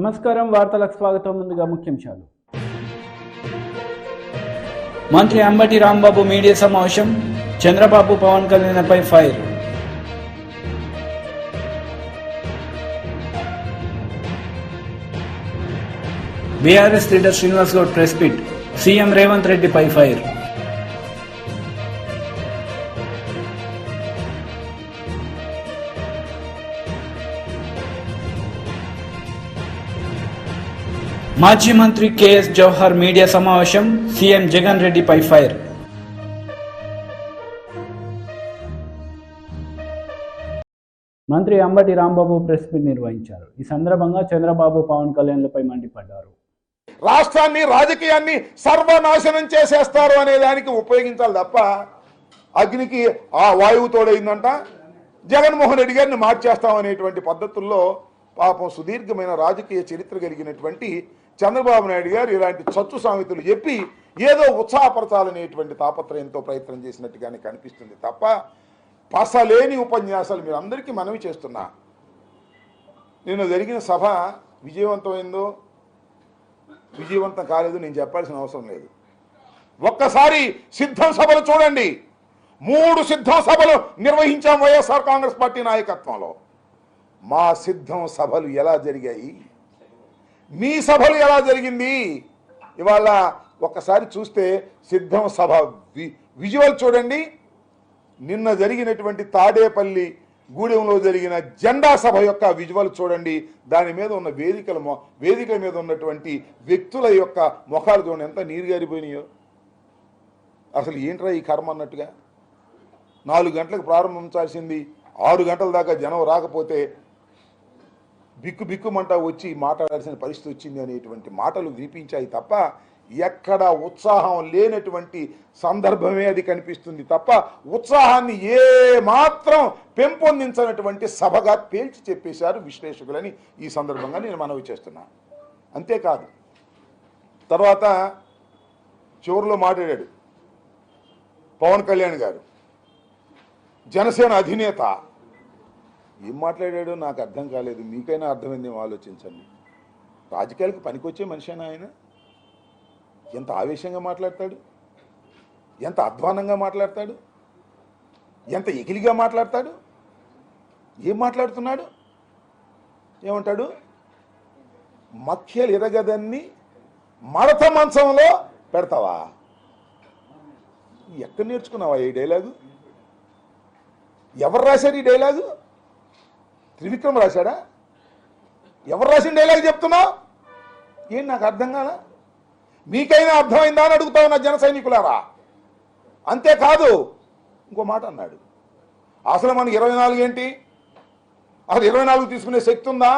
నమస్కారం వార్తలకు స్వాగతం. ముందుగా ముఖ్యాంశాలు. మంత్రి అంబటి రాంబాబు మీడియా సమావేశం. చంద్రబాబు పవన్ కళ్యాణ్పై fire. BRS leader Srinivas Goud press meet. CM Revanth రెడ్డిపై ఫైర్. మాజీ మంత్రి కేఎస్ జవహర్ మీడియా సమావేశం. సీఎం జగన్ రెడ్డిపై ఫైర్. మంత్రి అంబటి రాంబాబు ప్రెస్ మీట్ నిర్వహించారు. ఈ సందర్భంగా చంద్రబాబు పవన్ కళ్యాణ్లపై మండిపడ్డారు. రాష్ట్రాన్ని రాజకీయాన్ని సర్వనాశనం చేసేస్తారు అనే దానికి ఉపయోగించాలి తప్ప అగ్నికి ఆ వాయువు తోడైందంట జగన్మోహన్ రెడ్డి గారిని మార్చేస్తామనేటువంటి పద్ధతుల్లో పాపం సుదీర్ఘమైన రాజకీయ చరిత్ర కలిగినటువంటి చంద్రబాబు నాయుడు గారు ఇలాంటి చచ్చు సామెతలు చెప్పి ఏదో ఉత్సాహపరచాలనేటువంటి తాపత్రయంతో ప్రయత్నం చేసినట్టుగానే కనిపిస్తుంది తప్ప పసలేని ఉపన్యాసాలు మీరు అందరికీ మనవి చేస్తున్నా. నిన్న జరిగిన సభ విజయవంతమైందో విజయవంతం కాలేదు నేను చెప్పాల్సిన అవసరం లేదు. ఒక్కసారి సిద్ధం సభలు చూడండి. 3 సిద్ధం సభలు నిర్వహించాం వైఎస్ఆర్ కాంగ్రెస్ పార్టీ నాయకత్వంలో. మా సిద్ధం సభలు ఎలా జరిగాయి, మీ సభలు ఎలా జరిగింది? ఇవాళ ఒక్కసారి చూస్తే సిద్ధం సభ విజువల్ చూడండి. నిన్న జరిగినటువంటి తాడేపల్లి గూడెంలో జరిగిన జెండా సభ యొక్క విజువల్ చూడండి. దాని మీద ఉన్న వేదికల మీద ఉన్నటువంటి వ్యక్తుల యొక్క ముఖాలు చూడండి, ఎంత నీరు గారిపోయినాయో. అసలు ఏంట్రా ఈ కర్మ అన్నట్టుగా. 4 గంటలకు ప్రారంభించాల్సింది 6 గంటల దాకా జనం రాకపోతే బిక్కుమంటా వచ్చి మాట్లాడాల్సిన పరిస్థితి వచ్చింది అనేటువంటి మాటలు వినిపించాయి తప్ప ఎక్కడ ఉత్సాహం లేనటువంటి సందర్భమే అది కనిపిస్తుంది తప్ప ఉత్సాహాన్ని ఏ మాత్రం పెంపొందించినటువంటి సభగా తేల్చి చెప్పేశారు విశ్లేషకులని ఈ సందర్భంగా నేను మనవి చేస్తున్నా. అంతేకాదు తర్వాత చివరిలో మాట్లాడాడు పవన్ కళ్యాణ్ గారు, జనసేన అధినేత. ఏం మాట్లాడాడో నాకు అర్థం కాలేదు. మీకైనా అర్థమైందేమో ఆలోచించండి. రాజకీయాలకు పనికొచ్చే మనిషినా ఆయన? ఎంత ఆవేశంగా మాట్లాడతాడు, ఎంత అధ్వానంగా మాట్లాడతాడు, ఎంత ఎకిలిగా మాట్లాడతాడు. ఏం మాట్లాడుతున్నాడు? ఏమంటాడు? మఖ్యలు ఎరగదన్ని మడత మంచంలో పెడతావా? ఎక్కడ నేర్చుకున్నావా ఈ డైలాగు? ఎవరు రాశారు ఈ డైలాగు? త్రివిక్రమ్ రాశాడా? ఎవరు రాసిన డైలాగ్ చెప్తున్నావు? ఏం నాకు అర్థం కాదా? మీకైనా అర్థమైందా అని అడుగుతా ఉన్నా జన సైనికులారా. అంతేకాదు ఇంకో మాట అన్నాడు, అసలు మనకి 24 ఏంటి, అసలు 24 తీసుకునే శక్తి ఉందా?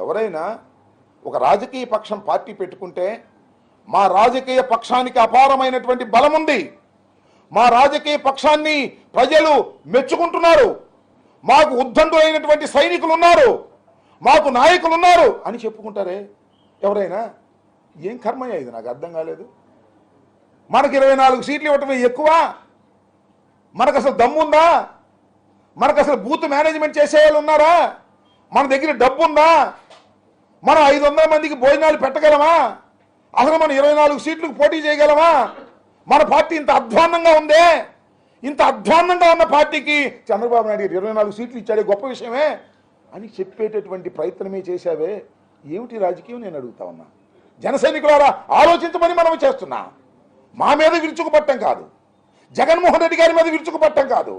ఎవరైనా ఒక రాజకీయ పక్షం పార్టీ పెట్టుకుంటే మా రాజకీయ పక్షానికి అపారమైనటువంటి బలం ఉంది, మా రాజకీయ పక్షాన్ని ప్రజలు మెచ్చుకుంటున్నారు, మాకు ఉద్దండులైనటువంటి సైనికులు ఉన్నారు, మాకు నాయకులు ఉన్నారు అని చెప్పుకుంటారే ఎవరైనా. ఏం కర్మయ్య ఇది? నాకు అర్థం కాలేదు. మనకు 24 సీట్లు ఇవ్వటమే ఎక్కువ? మనకు అసలు దమ్ముందా? మనకు అసలు బూత్ మేనేజ్మెంట్ చేసేవాళ్ళు ఉన్నారా? మన దగ్గర డబ్బు ఉందా? మనం 500 మందికి భోజనాలు పెట్టగలమా? అసలు మనం 24 సీట్లకు పోటీ చేయగలమా? మన పార్టీ ఇంత అధ్వాన్నంగా ఉందే. ఇంత అధ్వాన్నంగా ఉన్న పార్టీకి చంద్రబాబు నాయుడు 24 సీట్లు ఇచ్చాడే గొప్ప విషయమే అని చెప్పేటటువంటి ప్రయత్నమే చేశావే. ఏమిటి రాజకీయం నేను అడుగుతా ఉన్నా. జన సైనికులారా ఆలోచించమని మనం చేస్తున్నా. మా మీద విరుచుకుపట్టం కాదు, జగన్మోహన్ రెడ్డి గారి మీద విరుచుకుపట్టం కాదు,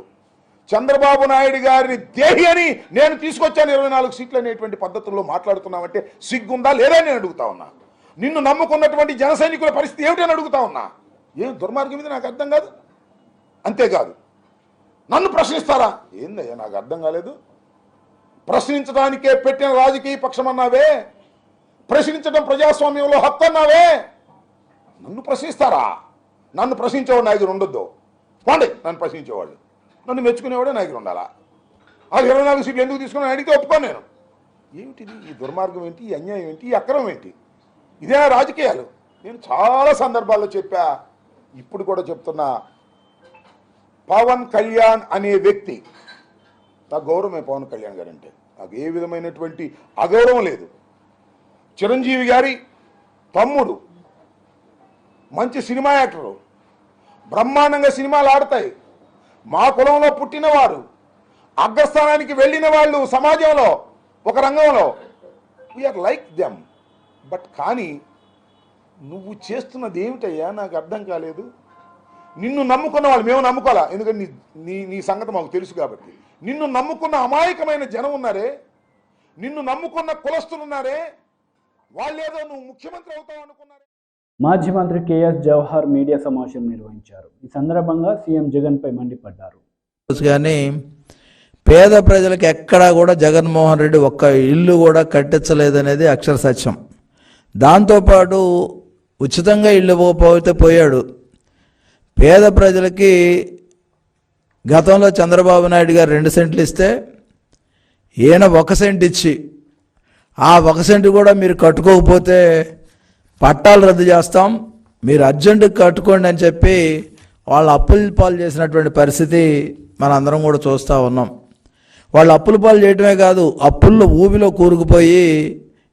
చంద్రబాబు నాయుడు గారిని దేహి అని నేను తీసుకొచ్చాను 24 సీట్లు అనేటువంటి పద్ధతుల్లో మాట్లాడుతున్నామంటే సిగ్గుందా లేదా నేను అడుగుతా ఉన్నా. నిన్ను నమ్ముకున్నటువంటి జన సైనికుల పరిస్థితి ఏమిటి అని అడుగుతా ఉన్నా. ఏం దుర్మార్గం ఇది నాకు అర్థం కాదు. అంతేకాదు నన్ను ప్రశ్నిస్తారా? ఏందయ్యా నాకు అర్థం కాలేదు. ప్రశ్నించడానికే పెట్టిన రాజకీయ పక్షం అన్నావే, ప్రశ్నించడం ప్రజాస్వామ్యంలో హక్కు అన్నావే, నన్ను ప్రశ్నిస్తారా? నన్ను ప్రశ్నించేవాడు నాయకుడు ఉండొద్దు. పోండి, నన్ను ప్రశ్నించేవాళ్ళు, నన్ను మెచ్చుకునేవాడే నాయకుడు ఉండాలా. అది 24 సీట్లు ఎందుకు తీసుకుని అడిగితే ఒప్పుకోను నేను. ఏమిటిది? ఈ దుర్మార్గం ఏంటి? ఈ అన్యాయం ఏంటి? ఈ అక్రమం ఏంటి? ఇదేనా రాజకీయాలు? నేను చాలా సందర్భాల్లో చెప్పా, ఇప్పుడు కూడా చెప్తున్నా. పవన్ కళ్యాణ్ అనే వ్యక్తి, నాకు గౌరవమే పవన్ కళ్యాణ్ గారు అంటే, నాకు ఏ విధమైనటువంటి అగౌరవం లేదు. చిరంజీవి గారి తమ్ముడు, మంచి సినిమా యాక్టరు, బ్రహ్మాండంగా సినిమాలు ఆడతాయి. మా కులంలో పుట్టినవారు, అగ్రస్థానానికి వెళ్ళిన వాళ్ళు సమాజంలో ఒక రంగంలో, వీఆర్ లైక్ దెమ్. బట్ కానీ నువ్వు చేస్తున్నది ఏమిటయ్యా నాకు అర్థం కాలేదు. నిన్ను నమ్ముకున్న వాళ్ళు, మేము నమ్ముకోవాలా, ఎందుకంటే నీ నీ సంగతి మాకు తెలుసు కాబట్టి. నిన్ను నమ్ముకున్న అమాయకమైన జనం ఉన్నారే, నిన్ను నమ్ముకున్న కులస్తులు ఉన్నారే, వాళ్ళేదో నువ్వు ముఖ్యమంత్రి అవుతావు అనుకున్నారే. మాజీ మంత్రి కేఎస్ జవహర్ మీడియా సమావేశం నిర్వహించారు. ఈ సందర్భంగా సీఎం జగన్పై మండిపడ్డారు. కానీ పేద ప్రజలకు ఎక్కడా కూడా జగన్మోహన్ రెడ్డి ఒక్క ఇల్లు కూడా కట్టించలేదనేది అక్షర సత్యం. దాంతోపాటు ఉచితంగా ఇల్లు పోతే పోయాడు. పేద ప్రజలకి గతంలో చంద్రబాబు నాయుడు గారు 2 సెంట్లు ఇస్తే ఈయన 1 సెంట్ ఇచ్చి, ఆ 1 సెంటు కూడా మీరు కట్టుకోకపోతే పట్టాలు రద్దు చేస్తాం, మీరు అర్జెంటుగా కట్టుకోండి అని చెప్పి వాళ్ళు అప్పుల పాలు చేసినటువంటి పరిస్థితి మనందరం కూడా చూస్తూ ఉన్నాం. వాళ్ళు అప్పుల పాలు చేయటమే కాదు, అప్పుల్లో ఊబిలో కూరుకుపోయి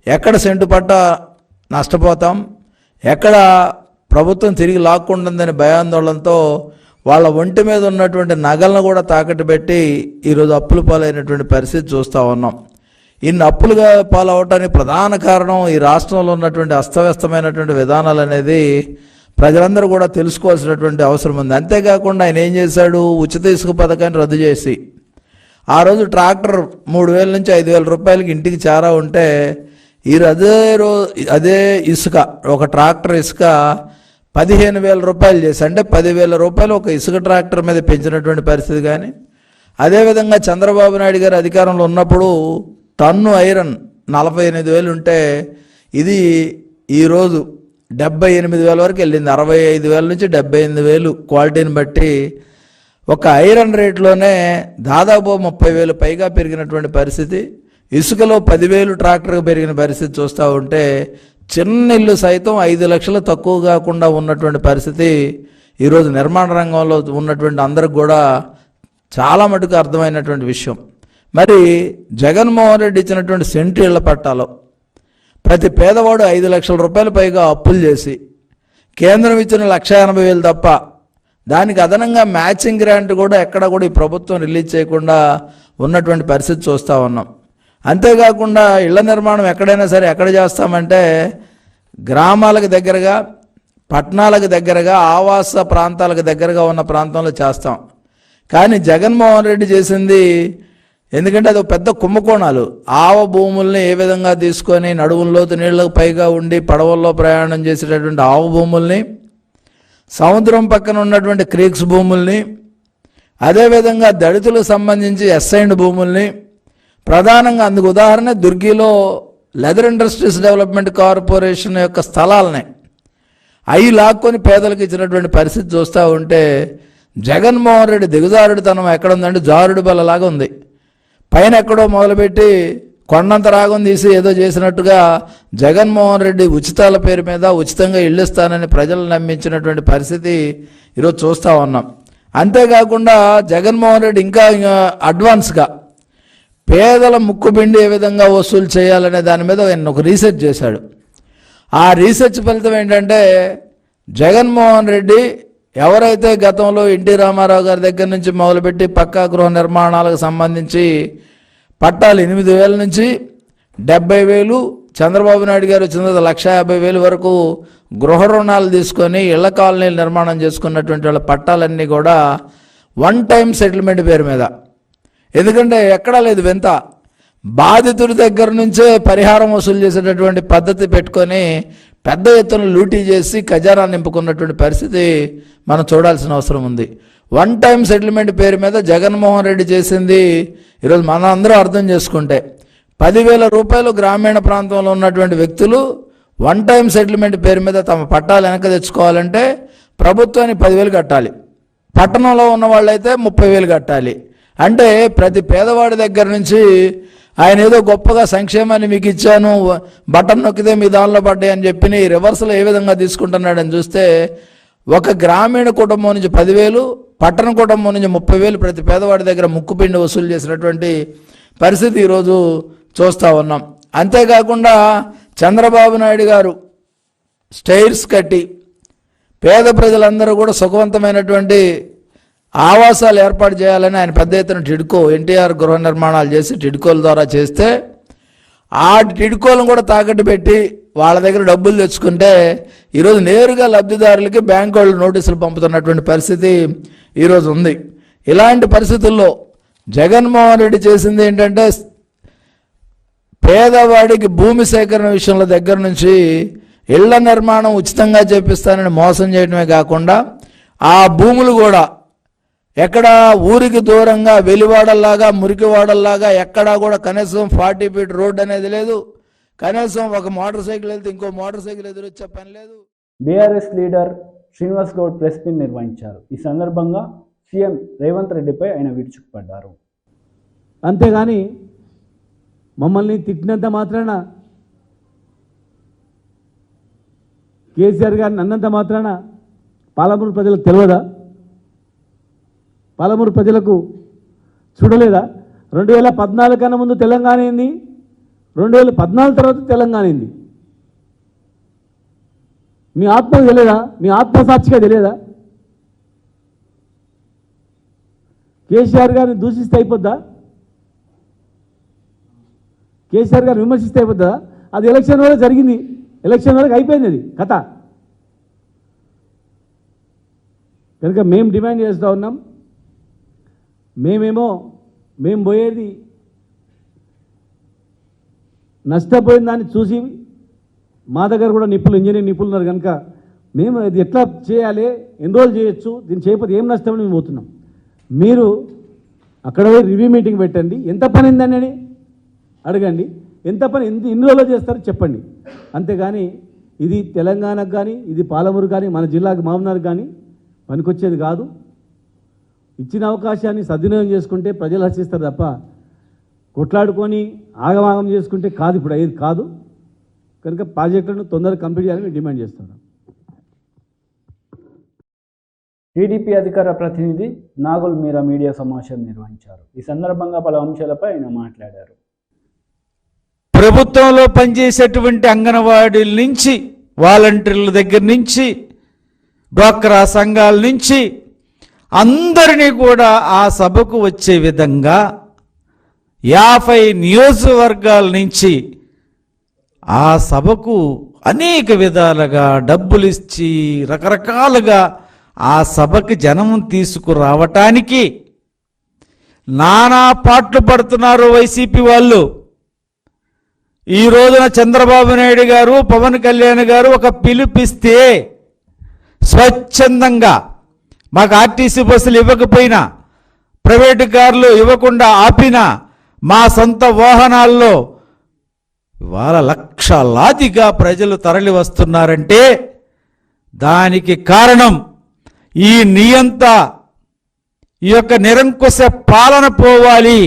ఎక్కడ సెంటు పట్ట నష్టపోతాం, ఎక్కడ ప్రభుత్వం తిరిగి లాక్కుంటుందని భయాందోళనతో వాళ్ళ ఒంటి మీద ఉన్నటువంటి నగలను కూడా తాకట్టు పెట్టి ఈరోజు అప్పుల పాలైనటువంటి పరిస్థితి చూస్తూ ఉన్నాం. ఇన్ని అప్పులుగా పాలవటానికి ప్రధాన కారణం ఈ రాష్ట్రంలో ఉన్నటువంటి అస్తవ్యస్తమైనటువంటి విధానాలు అనేది ప్రజలందరూ కూడా తెలుసుకోవాల్సినటువంటి అవసరం ఉంది. అంతేకాకుండా ఆయన ఏం చేశాడు, ఉచిత ఇసుక పథకాన్ని రద్దు చేసి ఆ రోజు ట్రాక్టర్ 3,000 నుంచి 5,000 రూపాయలకి ఇంటికి చేరా ఉంటే అదే ఇసుక, ఒక ట్రాక్టర్ ఇసుక 15,000 రూపాయలు చేసి, అంటే 10,000 రూపాయలు ఒక ఇసుక ట్రాక్టర్ మీద పెంచినటువంటి పరిస్థితి. కానీ అదేవిధంగా చంద్రబాబు నాయుడు గారు అధికారంలో ఉన్నప్పుడు టన్ను ఐరన్ 48,000 ఉంటే ఇది ఈరోజు 78,000 వరకు వెళ్ళింది. 65,000 నుంచి 78,000 క్వాలిటీని బట్టి ఒక ఐరన్ రేట్లోనే దాదాపు 30,000 పైగా పెరిగినటువంటి పరిస్థితి. ఇసుకలో 10,000 ట్రాక్టర్గా పెరిగిన పరిస్థితి చూస్తూ ఉంటే చిన్న ఇల్లు సైతం 5 లక్షలు తక్కువ కాకుండా ఉన్నటువంటి పరిస్థితి ఈరోజు నిర్మాణ రంగంలో ఉన్నటువంటి అందరికి కూడా చాలా మటుకు అర్థమైనటువంటి విషయం. మరి జగన్మోహన్ రెడ్డి ఇచ్చినటువంటి సెంటు ఇళ్ల పట్టాలో ప్రతి పేదవాడు 5 లక్షల రూపాయల పైగా అప్పులు చేసి కేంద్రం ఇచ్చిన 1,80,000 తప్ప దానికి అదనంగా మ్యాచింగ్ గ్రాంట్ కూడా ఎక్కడ కూడా ఈ ప్రభుత్వం రిలీజ్ చేయకుండా ఉన్నటువంటి పరిస్థితి చూస్తూ ఉన్నాం. అంతేకాకుండా ఇళ్ల నిర్మాణం ఎక్కడైనా సరే ఎక్కడ చేస్తామంటే గ్రామాలకు దగ్గరగా, పట్టణాలకు దగ్గరగా, ఆవాస ప్రాంతాలకు దగ్గరగా ఉన్న ప్రాంతంలో చేస్తాం. కానీ జగన్మోహన్ రెడ్డి చేసింది, ఎందుకంటే అది ఒక పెద్ద కుంభకోణాలు. ఆవ భూముల్ని ఏ విధంగా తీసుకొని నడువుల్లోతు నీళ్ళకు పైగా ఉండి పడవల్లో ప్రయాణం చేసేటటువంటి ఆవ భూముల్ని, సముద్రం పక్కన ఉన్నటువంటి క్రీక్స్ భూముల్ని, అదేవిధంగా దళితులకు సంబంధించి ఎస్ఐండ్ భూముల్ని, ప్రధానంగా అందుకు ఉదాహరణ దుర్గిలో లెదర్ ఇండస్ట్రీస్ డెవలప్మెంట్ కార్పొరేషన్ యొక్క స్థలాలని అవి లాక్కొని పేదలకు ఇచ్చినటువంటి పరిస్థితి చూస్తూ ఉంటే జగన్మోహన్ రెడ్డి దిగజారుడితనం ఎక్కడ ఉందంటే జారుడు బల్లలాగా ఉంది. పైన ఎక్కడో మొదలుపెట్టి కొండంత రాగం తీసి ఏదో చేసినట్టుగా జగన్మోహన్ రెడ్డి ఉచితాల పేరు మీద ఉచితంగా ఇళ్ళు ఇస్తానని ప్రజలను నమ్మించినటువంటి పరిస్థితి ఈరోజు చూస్తూ ఉన్నాం. అంతేకాకుండా జగన్మోహన్ రెడ్డి ఇంకా అడ్వాన్స్గా పేదల ముక్కుబిండి ఏ విధంగా వసూలు చేయాలనే దాని మీద ఆయన ఒక రీసెర్చ్ చేశాడు. ఆ రీసెర్చ్ ఫలితం ఏంటంటే జగన్మోహన్ రెడ్డి ఎవరైతే గతంలో ఎన్టీ రామారావు గారి దగ్గర నుంచి మొదలుపెట్టి పక్కా గృహ నిర్మాణాలకు సంబంధించి పట్టాలు 8,000 నుంచి 70,000, చంద్రబాబు నాయుడు గారు వచ్చిన 1,50,000 వరకు గృహ రుణాలు తీసుకొని ఇళ్ల కాలనీలు నిర్మాణం చేసుకున్నటువంటి వాళ్ళ పట్టాలన్నీ కూడా 1 టైం సెటిల్మెంట్ పేరు మీద. ఎందుకంటే ఎక్కడా లేదు వింత, బాధితుడి దగ్గర నుంచే పరిహారం వసూలు చేసేటటువంటి పద్ధతి పెట్టుకొని పెద్ద ఎత్తున లూటీ చేసి ఖజానా నింపుకున్నటువంటి పరిస్థితి మనం చూడాల్సిన అవసరం ఉంది. 1 టైం సెటిల్మెంట్ పేరు మీద జగన్మోహన్ రెడ్డి చేసింది ఈరోజు మనం అందరూ అర్థం చేసుకుంటే 10,000 రూపాయలు గ్రామీణ ప్రాంతంలో ఉన్నటువంటి వ్యక్తులు 1 టైం సెటిల్మెంట్ పేరు మీద తమ పట్టాలు వెనక తెచ్చుకోవాలంటే ప్రభుత్వానికి 10,000 కట్టాలి, పట్టణంలో ఉన్న వాళ్ళైతే 30,000 కట్టాలి. అంటే ప్రతి పేదవాడి దగ్గర నుంచి ఆయన ఏదో గొప్పగా సంక్షేమాన్ని మీకు ఇచ్చాను, బటన్ నొక్కితే మీ దానిలో పడ్డాయి అని చెప్పి రివర్స్లో ఏ విధంగా తీసుకుంటున్నాడని చూస్తే ఒక గ్రామీణ కుటుంబం నుంచి 10,000, పట్టణ కుటుంబం నుంచి 30,000 ప్రతి పేదవాడి దగ్గర ముక్కుపిండి వసూలు చేసినటువంటి పరిస్థితి ఈరోజు చూస్తూ ఉన్నాం. అంతేకాకుండా చంద్రబాబు నాయుడు గారు స్టైర్స్ కట్టి పేద ప్రజలందరూ కూడా సుఖవంతమైనటువంటి ఆవాసాలు ఏర్పాటు చేయాలని ఆయన పెద్ద ఎత్తున టిడ్కో ఎన్టీఆర్ గృహ నిర్మాణాలు చేసి టిడ్కోల ద్వారా చేస్తే ఆ టిడ్కోలను కూడా తాకట్టు పెట్టి వాళ్ళ దగ్గర డబ్బులు తెచ్చుకుంటే ఈరోజు నేరుగా లబ్ధిదారులకి బ్యాంకు వాళ్ళు నోటీసులు పంపుతున్నటువంటి పరిస్థితి ఈరోజు ఉంది. ఇలాంటి పరిస్థితుల్లో జగన్మోహన్ రెడ్డి చేసింది ఏంటంటే పేదవాడికి భూమి సేకరణ విషయంలో దగ్గర నుంచి ఇళ్ల నిర్మాణం ఉచితంగా చేపిస్తానని మోసం చేయడమే కాకుండా ఆ భూములు కూడా ఎక్కడ ఊరికి దూరంగా వెలివాడల్లాగా మురికివాడల్లాగా ఎక్కడా కూడా కనీసం 40 ఫీట్ రోడ్ అనేది లేదు. కనీసం ఒక మోటార్ సైకిల్ వెళ్తే ఇంకో మోటార్ సైకిల్ ఎదురొచ్చే పని లేదు. BRS leader Srinivas Goud press meet నిర్వహించారు. ఈ సందర్భంగా సీఎం రేవంత్ రెడ్డిపై ఆయన విరుచుకుపడ్డారు. అంతేగాని మమ్మల్ని తిట్టినంత మాత్రాన, కేసీఆర్ గారిని అన్నంత మాత్రాన పాలమూరు ప్రజలకు తెలియదా? పాలమూరు ప్రజలకు చూడలేదా? 2014 కన్నా ముందు తెలంగాణ ఏంది, 2014 తర్వాత తెలంగాణ ఏంది? మీ ఆత్మకు తెలియదా? మీ ఆత్మసాక్షిగా తెలియదా? కేసీఆర్ గారిని దూషిస్తే అయిపోద్దా? కేసీఆర్ గారిని విమర్శిస్తే అయిపోద్దా? అది ఎలక్షన్ వరకు జరిగింది, ఎలక్షన్ వరకు అయిపోయింది అది కథ. కనుక మేము డిమాండ్ చేస్తూ ఉన్నాం, మేము పోయేది నష్టపోయిన దాన్ని చూసి మా దగ్గర కూడా ఇంజనీర్ నిపుణులు ఉన్నారు కనుక మేము అది ఎట్లా చేయాలి, ఎన్ని రోజులు చేయొచ్చు, దీన్ని చేయకపోతే ఏం నష్టమని మేము పోతున్నాం. మీరు అక్కడ పోయి రివ్యూ మీటింగ్ పెట్టండి, ఎంత పని అయిందని అడగండి, ఎంత పని ఎన్ని రోజులు చేస్తారో చెప్పండి. అంతేగాని ఇది తెలంగాణకు కానీ, ఇది పాలమూరు కానీ, మన జిల్లాకు మామూనార్ కానీ పనికొచ్చేది కాదు. ఇచ్చిన అవకాశాన్ని సద్వినియోగం చేసుకుంటే ప్రజలు హర్షిస్తారు తప్ప కొట్లాడుకొని ఆగమాగం చేసుకుంటే కాదు, ఇప్పుడు అయ్యేది కాదు. కనుక ప్రాజెక్టులను తొందరగా కంప్లీట్ చేయాలని డిమాండ్ చేస్తున్నాం. టీడీపీ అధికార ప్రతినిధి నాగుల్ మీరా మీడియా సమావేశం నిర్వహించారు. ఈ సందర్భంగా పలు అంశాలపై ఆయన మాట్లాడారు. ప్రభుత్వంలో పనిచేసేటువంటి అంగన్వాడీల నుంచి, వాలంటీర్ల దగ్గర నుంచి, డ్వాక్రా సంఘాల నుంచి అందరినీ కూడా ఆ సభకు వచ్చే విధంగా 50 నియోజకవర్గాల నుంచి ఆ సభకు అనేక విధాలుగా డబ్బులు ఇచ్చి రకరకాలుగా ఆ సభకి జనం తీసుకురావటానికి నానా పాట్లు పడుతున్నారు వైసీపీ వాళ్ళు. ఈ రోజున చంద్రబాబు నాయుడు గారు, పవన్ కళ్యాణ్ గారు ఒక పిలుపిస్తే స్వచ్ఛందంగా మాకు ఆర్టీసీ బస్సులు ఇవ్వకపోయినా, ప్రైవేటు కార్లు ఇవ్వకుండా ఆపినా, మా సొంత వాహనాల్లో ఇవాళ లక్షలాదిగా ప్రజలు తరలి వస్తున్నారంటే దానికి కారణం ఈ నియంత, ఈ యొక్క నిరంకుశ పాలన పోవాలి.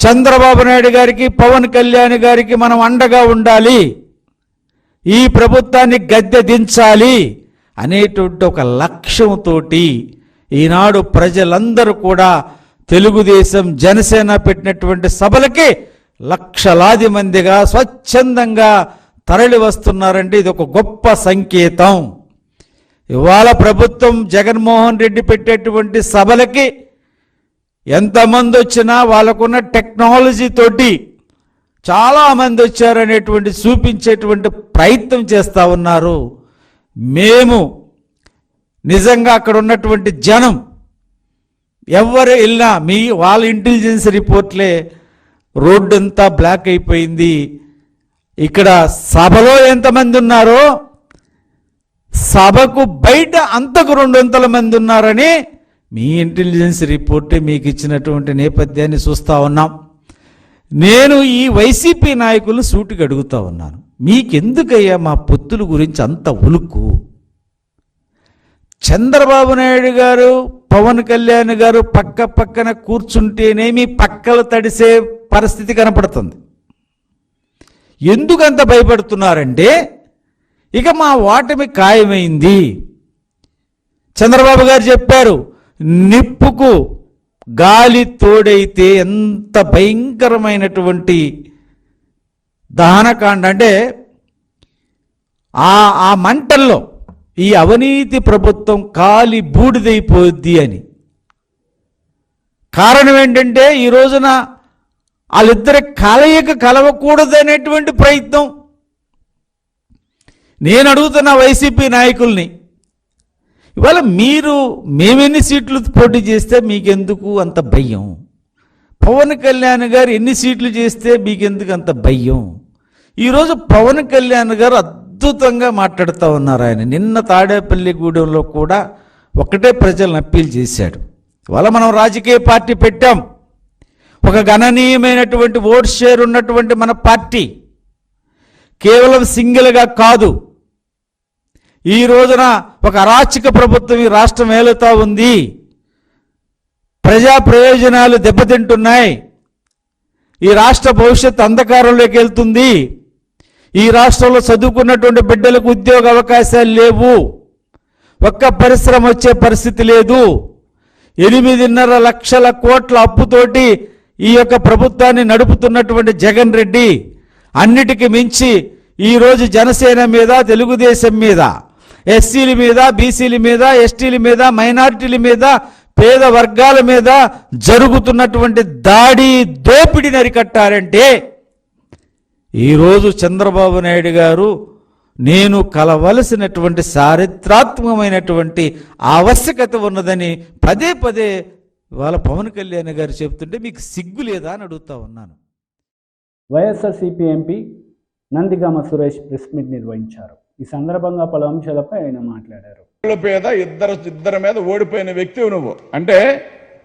చంద్రబాబు నాయుడు గారికి, పవన్ కళ్యాణ్ గారికి మనం అండగా ఉండాలి, ఈ ప్రభుత్వాన్ని గద్దె దించాలి అనేటువంటి ఒక లక్ష్యంతో ఈనాడు ప్రజలందరూ కూడా తెలుగుదేశం, జనసేన పెట్టినటువంటి సభలకి లక్షలాది మందిగా స్వచ్ఛందంగా తరలి వస్తున్నారంటే ఇది ఒక గొప్ప సంకేతం. ఇవాళ ప్రభుత్వం జగన్మోహన్ రెడ్డి పెట్టేటువంటి సభలకి ఎంతమంది వచ్చినా వాళ్ళకున్న టెక్నాలజీ తోటి చాలామంది వచ్చారనేటువంటి చూపించేటువంటి ప్రయత్నం చేస్తూ ఉన్నారు. మేము నిజంగా అక్కడ ఉన్నటువంటి జనం ఎవరు వెళ్ళినా వాళ్ళ ఇంటెలిజెన్స్ రిపోర్ట్లే రోడ్డు అంతా బ్లాక్ అయిపోయింది, ఇక్కడ సభలో ఎంతమంది ఉన్నారో సభకు బయట అంతకు 200 మంది ఉన్నారని మీ ఇంటెలిజెన్స్ రిపోర్టే మీకు ఇచ్చినటువంటి నేపథ్యాన్ని చూస్తూ ఉన్నాం. నేను ఈ వైసీపీ నాయకులు సూటిగా అడుగుతూ ఉన్నాను, మీకెందుకయ్యా మా పొత్తుల గురించి అంత ఉలుక్కు? చంద్రబాబు నాయుడు గారు, పవన్ కళ్యాణ్ గారు పక్క పక్కన కూర్చుంటేనే మీ పక్కలు తడిసే పరిస్థితి కనపడుతుంది. ఎందుకంత భయపడుతున్నారంటే ఇక మా ఓటమి ఖాయమైంది. చంద్రబాబు గారు చెప్పారు, నిప్పుకు గాలి తోడైతే ఎంత భయంకరమైనటువంటి దహనకాండ అంటే ఆ మంటల్లో ఈ అవినీతి ప్రభుత్వం కాలి బూడిదైపోద్ది అని. కారణం ఏంటంటే ఈ రోజున వాళ్ళిద్దరి కలయిక కలవకూడదనేటువంటి ప్రయత్నం. నేను అడుగుతున్న వైసీపీ నాయకుల్ని, ఇవాళ మేమెన్ని సీట్లు పోటీ చేస్తే మీకెందుకు అంత భయం? పవన్ కళ్యాణ్ గారు ఎన్ని సీట్లు చేస్తే మీకెందుకు అంత భయం? ఈరోజు పవన్ కళ్యాణ్ గారు అద్భుతంగా మాట్లాడుతూ ఉన్నారు. ఆయన నిన్న తాడేపల్లిగూడెంలో కూడా ఒకటే ప్రజలను అప్పీల్ చేశాడు. ఇవాళ మనం రాజకీయ పార్టీ పెట్టాం, ఒక గణనీయమైనటువంటి ఓట్ షేర్ ఉన్నటువంటి మన పార్టీ, కేవలం సింగిల్గా కాదు. ఈ రోజున ఒక అరాచక ప్రభుత్వం ఈ రాష్ట్రం ఏలుతా ఉంది, ప్రజా ప్రయోజనాలు దెబ్బతింటున్నాయి, ఈ రాష్ట్ర భవిష్యత్తు అంధకారంలోకి వెళ్తుంది, ఈ రాష్ట్రంలో చదువుకున్నటువంటి బిడ్డలకు ఉద్యోగ అవకాశాలు లేవు, ఒక్క పరిశ్రమ వచ్చే పరిస్థితి లేదు, 8.5 లక్షల కోట్ల అప్పుతోటి ఈ యొక్క ప్రభుత్వాన్ని నడుపుతున్నటువంటి జగన్ రెడ్డి, అన్నిటికీ మించి ఈరోజు జనసేన మీద, తెలుగుదేశం మీద, ఎస్సీల మీద, బీసీల మీద, ఎస్టీల మీద, మైనారిటీల మీద, పేద వర్గాల మీద జరుగుతున్నటువంటి దాడి, దోపిడీని అరికట్టారంటే ఈరోజు చంద్రబాబు నాయుడు గారు నేను కలవలసినటువంటి చారిత్రాత్మకమైనటువంటి ఆవశ్యకత ఉన్నదని పదే పదే వాళ్ళ పవన్ కళ్యాణ్ గారు చెప్తుంటే మీకు సిగ్గు లేదా అని అడుగుతా ఉన్నాను. YSRCP MP Nandigama Suresh press meet నిర్వహించారు. ఈ సందర్భంగా పలు అంశాలపై ఆయన మాట్లాడారు. పేద ఇద్దరి మీద ఓడిపోయిన వ్యక్తివి నువ్వు. అంటే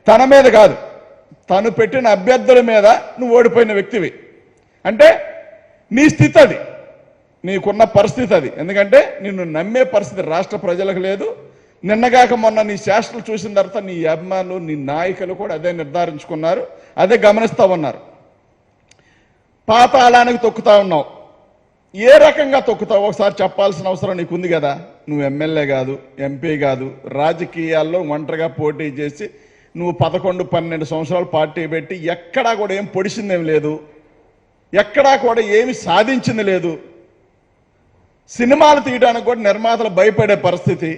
తన మీద కాదు, తను పెట్టిన అభ్యర్థుల మీద నువ్వు ఓడిపోయిన వ్యక్తివి. అంటే నీ స్థితి అది, నీకున్న పరిస్థితి అది. ఎందుకంటే నిన్ను నమ్మే పరిస్థితి రాష్ట్ర ప్రజలకు లేదు. నిన్నగాక మొన్న నీ శాస్త్రాలు చూసిన తర్వాత నీ అభిమానులు, నీ నాయకులు కూడా అదే నిర్ధారించుకున్నారు, అదే గమనిస్తూ ఉన్నారు. పాతాళానికి తొక్కుతా ఉన్నావు. ఏ రకంగా తొక్కుతావు ఒకసారి చెప్పాల్సిన అవసరం నీకుంది కదా. నువ్వు ఎమ్మెల్యే కాదు, ఎంపీ కాదు, రాజకీయాల్లో ఒంటరిగా పోటీ చేసి నువ్వు 11-12 సంవత్సరాలు పార్టీ పెట్టి ఎక్కడా కూడా ఏం పొడిచిందేం లేదు, ఎక్కడా కూడా ఏమి సాధించింది లేదు. సినిమాలు తీయడానికి కూడా నిర్మాతలు భయపడే పరిస్థితి.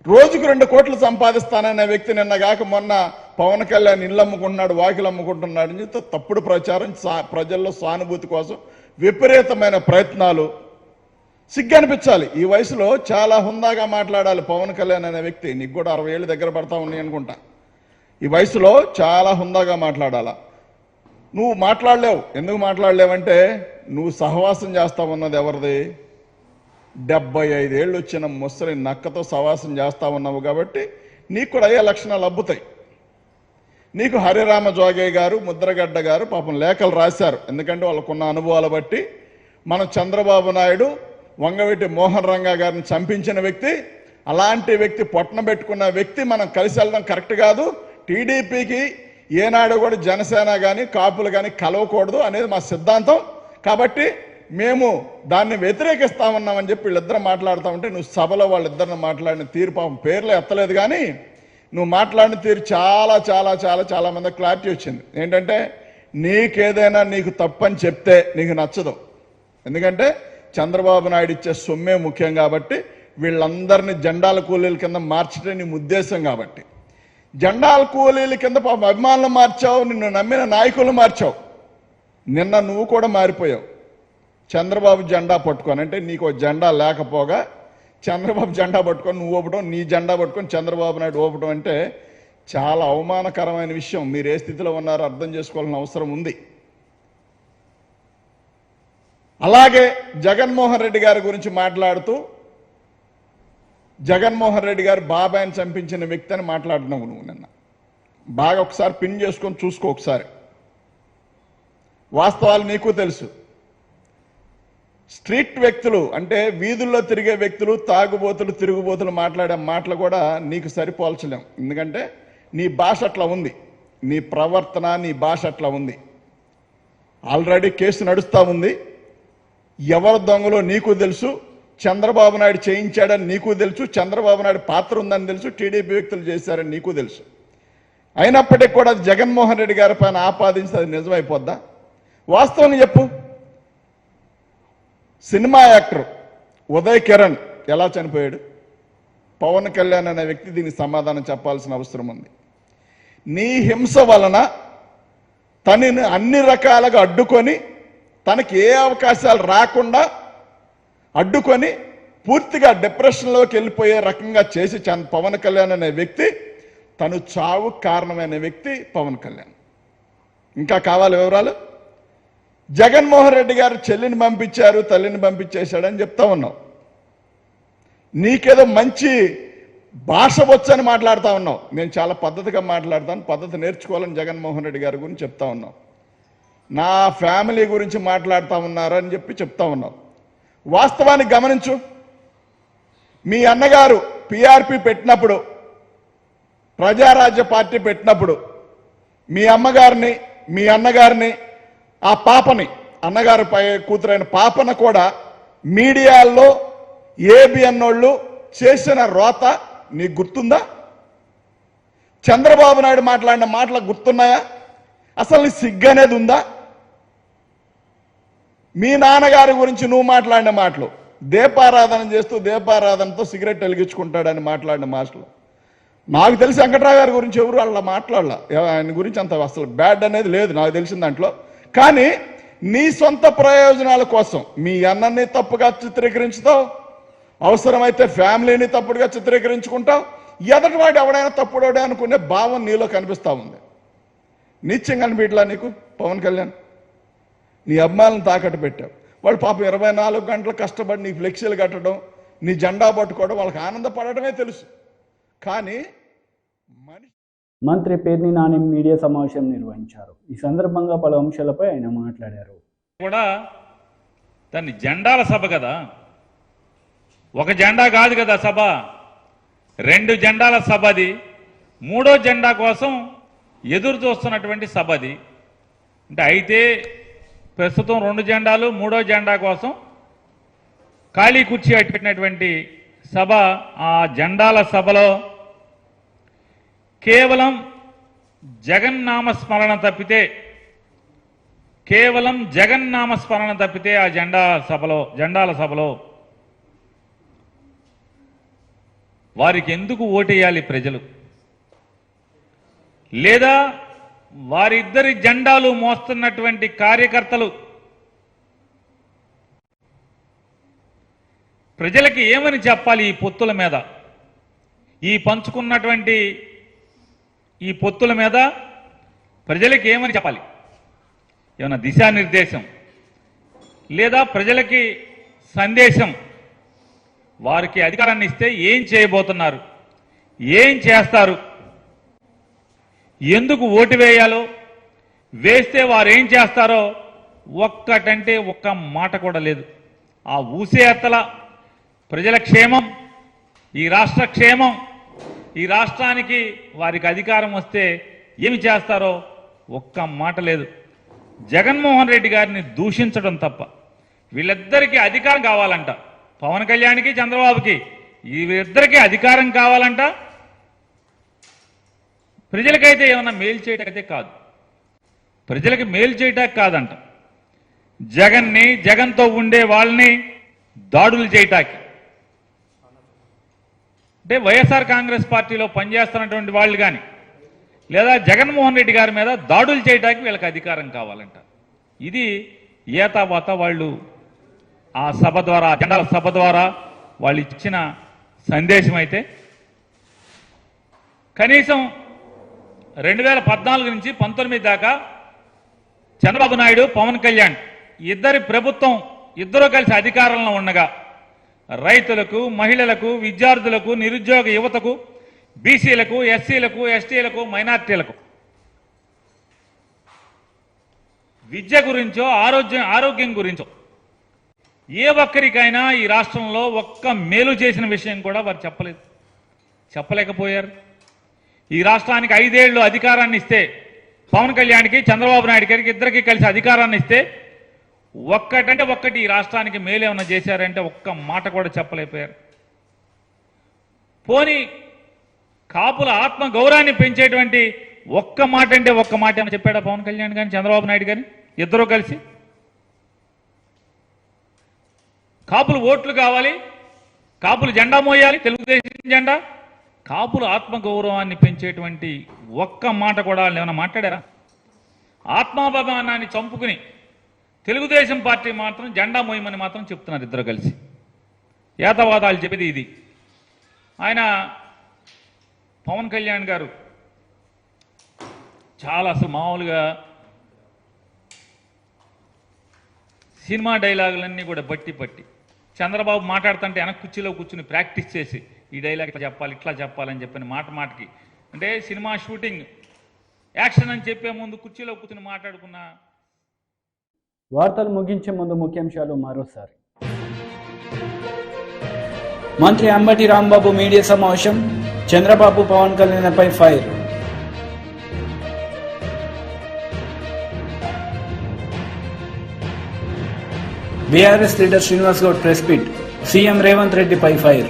రోజుకు 2 కోట్లు సంపాదిస్తాననే వ్యక్తి నిన్నగాక మొన్న పవన్ కళ్యాణ్ ఇళ్ళు అమ్ముకుంటున్నాడు, వాకిలు అమ్ముకుంటున్నాడు అని చెప్తే తప్పుడు ప్రచారం, ప్రజల్లో సానుభూతి కోసం విపరీతమైన ప్రయత్నాలు. సిగ్గు అనిపించాలి. ఈ వయసులో చాలా హుందాగా మాట్లాడాలి పవన్ కళ్యాణ్ అనే వ్యక్తి. నీకు కూడా 60 ఏళ్ళు దగ్గర పడతా ఉన్నాయి అనుకుంటా. ఈ వయసులో చాలా హుందాగా మాట్లాడాలా. నువ్వు మాట్లాడలేవు. ఎందుకు మాట్లాడలేవంటే నువ్వు సహవాసం చేస్తా ఉన్నది ఎవరిది? 75 ఏళ్ళు వచ్చిన ముసలి నక్కతో సహవాసం చేస్తా ఉన్నావు కాబట్టి నీకు కూడా అయ్యే లక్షణాలు అబ్బుతాయి. నీకు హరిరామ జోగయ్య గారు, ముద్రగడ్డ గారు పాపం లేఖలు రాశారు. ఎందుకంటే వాళ్ళకున్న అనుభవాలు బట్టి. మన చంద్రబాబు నాయుడు వంగవీటి మోహన్ రంగా గారిని చంపించిన వ్యక్తి, అలాంటి వ్యక్తి పొట్టన పెట్టుకున్న వ్యక్తి మనం కలిసి వెళ్ళడం కరెక్ట్ కాదు. టీడీపీకి ఏనాడు కూడా జనసేన కానీ కాపులు కానీ కలవకూడదు అనేది మా సిద్ధాంతం. కాబట్టి మేము దాన్ని వ్యతిరేకిస్తామన్నామని చెప్పి వీళ్ళిద్దరు మాట్లాడుతూ ఉంటే నువ్వు సభలో వాళ్ళిద్దరిని మాట్లాడిన తీరు, పాపం పేర్లు ఎత్తలేదు కానీ నువ్వు మాట్లాడిన తీరు చాలా చాలా చాలా చాలా మంది క్లారిటీ వచ్చింది. ఏంటంటే నీకేదైనా నీకు తప్పని చెప్తే నీకు నచ్చదు. ఎందుకంటే చంద్రబాబు నాయుడు ఇచ్చే సొమ్మే ముఖ్యం కాబట్టి వీళ్ళందరినీ జెండాల కూలీల కింద మార్చడం నీ ఉద్దేశం కాబట్టి జెండాల కూలీల కింద పాపం అభిమానులు మార్చావు, నిన్ను నమ్మిన నాయకులు మార్చావు. నిన్న నువ్వు కూడా మారిపోయావు. చంద్రబాబు జెండా పట్టుకొని, అంటే నీకు జెండా లేకపోగా చంద్రబాబు జెండా పట్టుకొని నువ్వు ఊపడం, నీ జెండా పట్టుకొని చంద్రబాబు నాయుడు ఊపడం అంటే చాలా అవమానకరమైన విషయం. మీరు ఏ స్థితిలో ఉన్నారో అర్థం చేసుకోవాల్సిన అవసరం ఉంది. అలాగే జగన్మోహన్ రెడ్డి గారి గురించి మాట్లాడుతూ జగన్మోహన్ రెడ్డి గారు బాబాయిని చంపించిన వ్యక్తి అని మాట్లాడినావు నువ్వు నిన్న. బాగా ఒకసారి పిన్ చేసుకొని చూసుకో ఒకసారి. వాస్తవాలు నీకు తెలుసు. స్ట్రీట్ వ్యక్తులు అంటే వీధుల్లో తిరిగే వ్యక్తులు, తాగుబోతులు, తిరుగుబోతులు మాట్లాడే మాటలు కూడా నీకు సరిపోల్చలేం. ఎందుకంటే నీ భాష అట్లా ఉంది, నీ ప్రవర్తన, నీ భాష అట్లా ఉంది. ఆల్రెడీ కేసు నడుస్తూ ఉంది. ఎవరు దొంగలో నీకు తెలుసు, చంద్రబాబు నాయుడు చేయించాడని నీకు తెలుసు, చంద్రబాబు నాయుడు పాత్ర ఉందని తెలుసు, టీడీపీ వ్యక్తులు చేశారని నీకు తెలుసు. అయినప్పటికీ కూడా జగన్మోహన్ రెడ్డి గారి పైన ఆపాదించి అది నిజమైపోద్దా? వాస్తవంగా చెప్పు. సినిమా యాక్టర్ ఉదయ్ కిరణ్ ఎలా చనిపోయాడు? పవన్ కళ్యాణ్ అనే వ్యక్తి దీనికి సమాధానం చెప్పాల్సిన అవసరం ఉంది. నీ హింస వలన తనని అన్ని రకాలుగా అడ్డుకొని, తనకి ఏ అవకాశాలు రాకుండా అడ్డుకొని పూర్తిగా డిప్రెషన్లోకి వెళ్ళిపోయే రకంగా చేసి పవన్ కళ్యాణ్ అనే వ్యక్తి, తను చావు కారణమైన వ్యక్తి పవన్ కళ్యాణ్. ఇంకా కావాలి వివరాలు? జగన్మోహన్ రెడ్డి గారు చెల్లిని పంపించారు, తల్లిని పంపించేశాడని చెప్తా ఉన్నావు. నీకేదో మంచి భాష వచ్చని మాట్లాడుతూ ఉన్నావు. నేను చాలా పద్ధతిగా మాట్లాడతాను, పద్ధతి నేర్చుకోవాలని జగన్మోహన్ రెడ్డి గారి గురించి చెప్తా ఉన్నావు. నా ఫ్యామిలీ గురించి మాట్లాడుతూ ఉన్నారని చెప్తా ఉన్నావు. వాస్తవానికి గమనించు. మీ అన్నగారు పిఆర్పి పెట్టినప్పుడు, ప్రజారాజ్య పార్టీ పెట్టినప్పుడు మీ అమ్మగారిని, మీ అన్నగారిని, ఆ పాపని, అన్నగారు కూతురైన పాపను కూడా మీడియాల్లో ఏబిఎన్ వాళ్ళు చేసిన రోత నీకు గుర్తుందా? చంద్రబాబు నాయుడు మాట్లాడిన మాటలకు గుర్తున్నాయా? అసలు నీ సిగ్గు అనేది ఉందా? మీ నాన్నగారి గురించి నువ్వు మాట్లాడిన మాటలు, దీపారాధన చేస్తూ దీపారాధనతో సిగరెట్ వెలిగించుకుంటాడని మాట్లాడిన మాటలు, నాకు తెలిసి వెంకట్రావు గారి గురించి ఎవరు అలా మాట్లాడాల. ఆయన గురించి అంత అసలు బ్యాడ్ అనేది లేదు నాకు తెలిసిన దాంట్లో. కానీ నీ సొంత ప్రయోజనాల కోసం మీ అన్నని తప్పుగా చిత్రీకరించుతావు, అవసరమైతే ఫ్యామిలీని తప్పుడుగా చిత్రీకరించుకుంటావు. ఎదటివాడు ఎవడైనా తప్పుడోడే అనుకునే భావం నీలో కనిపిస్తూ ఉంది. నిత్యం కనిపించలా నీకు పవన్ కళ్యాణ్? నీ అభిమానులను తాకట్టు పెట్టావు. వాడు పాపం 24 గంటలు కష్టపడి నీ ఫ్లెక్సీలు కట్టడం, నీ జెండా పట్టుకోవడం, వాళ్ళకి ఆనందపడటమే తెలుసు. కానీ మంత్రి పేర్ని నాని మీడియా సమావేశం నిర్వహించారు. ఈ సందర్భంగా పలు అంశాలపై ఆయన మాట్లాడారు. కూడా దాన్ని జెండాల సభ కదా, ఒక జెండా కాదు కదా సభ, 2 జెండాల సభ అది. 3వ జెండా కోసం ఎదురు చూస్తున్నటువంటి సభ అది. అంటే అయితే ప్రస్తుతం 2 జెండాలు, 3వ జెండా కోసం ఖాళీ కుర్చీ పెట్టినటువంటి సభ. ఆ జెండాల సభలో కేవలం జగన్నామస్మరణ తప్పితే, కేవలం జగన్నామస్మరణ తప్పితే ఆ జెండాల సభలో వారికి ఎందుకు ఓటేయాలి ప్రజలు? లేదా వారిద్దరి జెండాలు మోస్తున్నటువంటి కార్యకర్తలు ప్రజలకి ఏమని చెప్పాలి? ఈ పొత్తుల మీద, ఈ పంచుకున్నటువంటి ఈ పొత్తుల మీద ప్రజలకి ఏమని చెప్పాలి? ఏమైనా దిశానిర్దేశం లేదా ప్రజలకి సందేశం? వారికి అధికారాన్ని ఇస్తే ఏం చేయబోతున్నారు, ఏం చేస్తారు, ఎందుకు ఓటు వేయాలో, వేస్తే వారు ఏం చేస్తారో ఒక్కటంటే ఒక్క మాట కూడా లేదు. ఆ ఊసే ఎత్తల ప్రజల క్షేమం, ఈ రాష్ట్ర క్షేమం, ఈ రాష్ట్రానికి వారికి అధికారం వస్తే ఏమి చేస్తారో ఒక్క మాట లేదు. జగన్మోహన్ రెడ్డి గారిని దూషించడం తప్ప. వీళ్ళిద్దరికీ అధికారం కావాలంట, పవన్ కళ్యాణ్కి చంద్రబాబుకి వీరిద్దరికీ అధికారం కావాలంట. ప్రజలకైతే ఏమన్నా మేలు చేయటానికైతే కాదు, ప్రజలకి మేలు చేయటానికి కాదంట, జగన్ని, జగన్తో ఉండే వాళ్ళని దాడులు చేయటానికి. అంటే వైఎస్ఆర్ కాంగ్రెస్ పార్టీలో పనిచేస్తున్నటువంటి వాళ్ళు కానీ లేదా జగన్మోహన్ రెడ్డి గారి మీద దాడులు చేయడానికి వీళ్ళకి అధికారం కావాలంట. ఇది ఏతావాత వాళ్ళు ఆ సభ ద్వారా, జెండాల సభ ద్వారా వాళ్ళు ఇచ్చిన సందేశం. అయితే కనీసం 2014 నుంచి 19 దాకా చంద్రబాబు నాయుడు, పవన్ కళ్యాణ్ ఇద్దరి ప్రభుత్వం, ఇద్దరూ కలిసి అధికారంలో ఉండగా రైతులకు, మహిళలకు, విద్యార్థులకు, నిరుద్యోగ యువతకు, బీసీలకు, ఎస్సీలకు, ఎస్టీలకు, మైనార్టీలకు విద్య గురించో ఆరోగ్యం గురించో ఏ ఒక్కరికైనా ఈ రాష్ట్రంలో ఒక్క మేలు చేసిన విషయం కూడా వారు చెప్పలేకపోయారు. ఈ రాష్ట్రానికి 5 ఏళ్ళు అధికారాన్ని ఇస్తే, పవన్ కళ్యాణ్కి, చంద్రబాబు నాయుడు గారికి ఇద్దరికి కలిసి అధికారాన్ని ఇస్తే ఒక్కటంటే ఒక్కటి ఈ రాష్ట్రానికి మేలేమన్నా చేశారంటే ఒక్క మాట కూడా చెప్పలేకపోయారు. పోనీ కాపుల ఆత్మ గౌరవాన్ని పెంచేటువంటి ఒక్క మాట అంటే ఒక్క మాట ఏమైనా చెప్పాడా పవన్ కళ్యాణ్ కానీ, చంద్రబాబు నాయుడు కానీ ఇద్దరూ కలిసి? కాపులు ఓట్లు కావాలి, కాపులు జెండా మోయాలి, తెలుగుదేశం జెండా. కాపుల ఆత్మగౌరవాన్ని పెంచేటువంటి ఒక్క మాట కూడా వాళ్ళు ఏమైనా మాట్లాడారా? ఆత్మాభిమానాన్ని చంపుకుని తెలుగుదేశం పార్టీ మాత్రం జెండా మోయమని మాత్రం చెప్తున్నారు ఇద్దరు కలిసి. ఏతవాదాలు చెప్పేది ఇది. ఆయన పవన్ కళ్యాణ్ గారు చాలా అసలు మామూలుగా సినిమా డైలాగులన్నీ కూడా బట్టి చంద్రబాబు మాట్లాడుతుంటే వెనక కుర్చీలో కూర్చుని ప్రాక్టీస్ చేసి ఈ డైలాగ్ ఇట్లా చెప్పాలి, ఇట్లా చెప్పాలని చెప్పని మాటకి అంటే సినిమా షూటింగ్ యాక్షన్ అని చెప్పే ముందు కుర్చీలో కూర్చుని మాట్లాడుకున్న. వార్తలు ముగించే ముందు ముఖ్యాంశాలు మరోసారి. మంత్రి అంబటి రాంబాబు మీడియా సమావేశం, చంద్రబాబు పవన్ కళ్యాణ్పై fire. BRS leader Srinivas Goud press meet, CM Revanth రెడ్డిపై ఫైర్.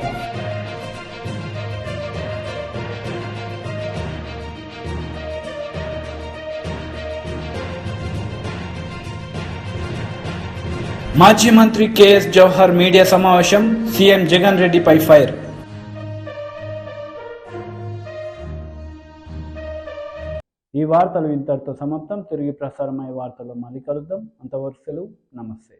మాజీ మంత్రి కేఎస్ జవహర్ మీడియా సమావేశం, సీఎం జగన్ రెడ్డిపై ఫైర్. ఈ వార్తలు ఇంతటితో సమాప్తం. తిరిగి ప్రసారమయ్యే వార్తల్లో మళ్ళీ కలుద్దాం. అంతవరకు సెలవు. నమస్తే.